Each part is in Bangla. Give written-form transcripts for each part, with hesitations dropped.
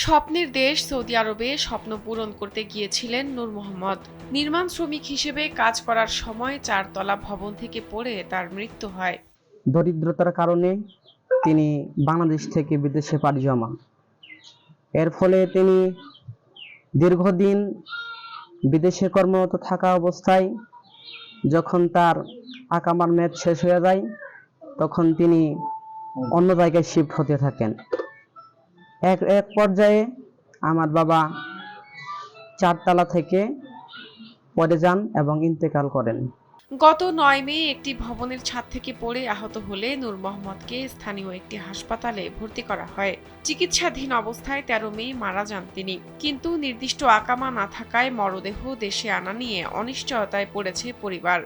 স্বপ্নের দেশ সৌদি আরবে স্বপ্ন পূরণ করতে গিয়েছিলেন নূর মোহাম্মদ। নির্মাণ শ্রমিক হিসেবে কাজ করার সময় 4 তলা ভবন থেকে পড়ে তার মৃত্যু হয়। দরিদ্রতার কারণে তিনি বাংলাদেশ থেকে বিদেশে পাড়ি জমান। এর ফলে তিনি দীর্ঘদিন বিদেশে কর্মরত থাকা অবস্থায় যখন তার আকামার মেয়াদ শেষ হয়ে যায়, তখন তিনি অন্য জায়গায় শিফট হতে থাকেন। এক এক পর্যায়ে আমার বাবা 4 তলা থেকে পড়ে যান এবং ইন্তেকাল করেন। গত 9 মে একটি ভবনের ছাদ থেকে পড়ে আহত হলে নূর মোহাম্মদকে স্থানীয় একটি হাসপাতালে ভর্তি করা হয়। চিকিৎসাধীন অবস্থায় 13 মে মারা যান তিনি। কিন্তু নির্দিষ্ট আকামা না থাকায় মরদেহ দেশে আনা নিয়ে অনিশ্চয়তায় পড়েছে পরিবার।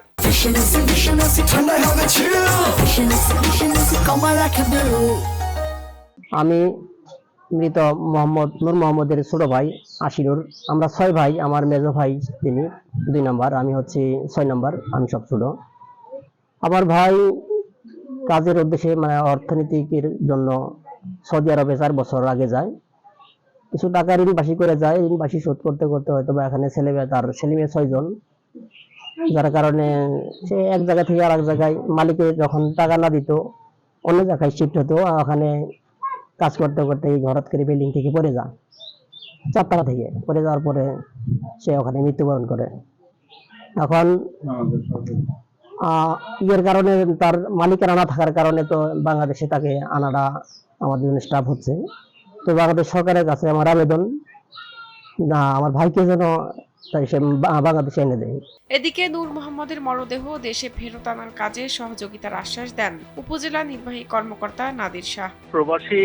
আমি মৃত নূর মোহাম্মদের ছোট ভাই আশিরুর। আমরা 6 ভাই। আমার মেজো ভাই তিনি 2 নম্বর, আমি হচ্ছি 6 নম্বর, আমি সব ছোট। আমার ভাই কাজের উদ্দেশ্যে অর্থনীতির জন্য সৌদি আরবে 4 বছর আগে যায়। কিছু টাকা ঋণ বাসি করে যায়। ঋণ বাসি শোধ করতে করতে হয়তো বা এখানে তার ছেলে মেয়ে 6 জন, যার কারণে সে এক জায়গা থেকে আর এক জায়গায় মালিকের যখন টাকা না দিত অন্য জায়গায় শিফট হতো। ওখানে কাজ করতে করতে হঠাৎ করে বিল্ডিং থেকে পড়ে যায়, 4 তলা থেকে পড়ে যাওয়ার পরে সে ওখানে মৃত্যুবরণ করে। এখন ইয়ের কারণে, তার মালিকের আনা থাকার কারণে তো বাংলাদেশে তাকে আনাটা আমাদের জন্য স্টাফ হচ্ছে। তো বাংলাদেশ সরকারের কাছে আমার আবেদন, না আমার ভাইকে যেন সে বাংলাদেশে এনে দেয়। এদিকে নূর মোহাম্মদের মরদেহ দেশে ফেরত আনার কাজে সহযোগিতার আশ্বাস দেন উপজেলা নির্বাহী কর্মকর্তা নাদির শাহ। প্রবাসী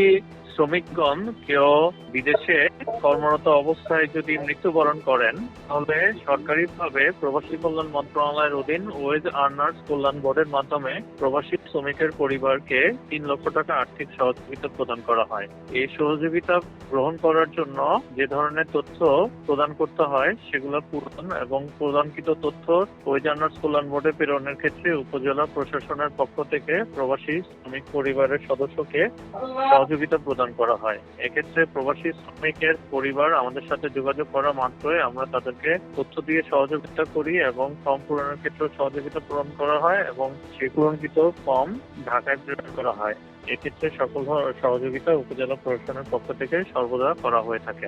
শ্রমিকগণ কেউ বিদেশে কর্মরত অবস্থায় যদি মৃত্যুবরণ করেন, তাহলে সরকারিভাবে প্রবাসী কল্যাণ মন্ত্রণালয়ের অধীন ওয়েজ আর্নার্স কল্যাণ বোর্ডের মাধ্যমে প্রবাসী শ্রমিকের পরিবারকে 3 লক্ষ টাকা আর্থিক সহযোগিতা প্রদান করা হয়। এই সহযোগিতা গ্রহণ করার জন্য যে ধরনের তথ্য প্রদান করতে হয় সেগুলো পূরণ এবং প্রদানকৃত তথ্য ওয়েজ আর্নার্স কল্যাণ বোর্ডে প্রেরণের ক্ষেত্রে উপজেলা প্রশাসনের পক্ষ থেকে প্রবাসী শ্রমিক পরিবারের সদস্যকে সহযোগিতা প্রদান করা হয়। এক্ষেত্রে প্রবাসী শ্রমিকের পরিবার আমাদের সাথে যোগাযোগ করা মাত্রই আমরা তাদেরকে তথ্য দিয়ে সহযোগিতা করি এবং ফর্ম পূরণের ক্ষেত্রে সহযোগিতা প্রদান করা হয় এবং সেই পূরণকৃত ফর্ম ঢাকায় প্রেরণ করা হয়। এক্ষেত্রে সকল সহযোগিতা উপজেলা প্রশাসনের পক্ষ থেকে সর্বদা করা হয়ে থাকে।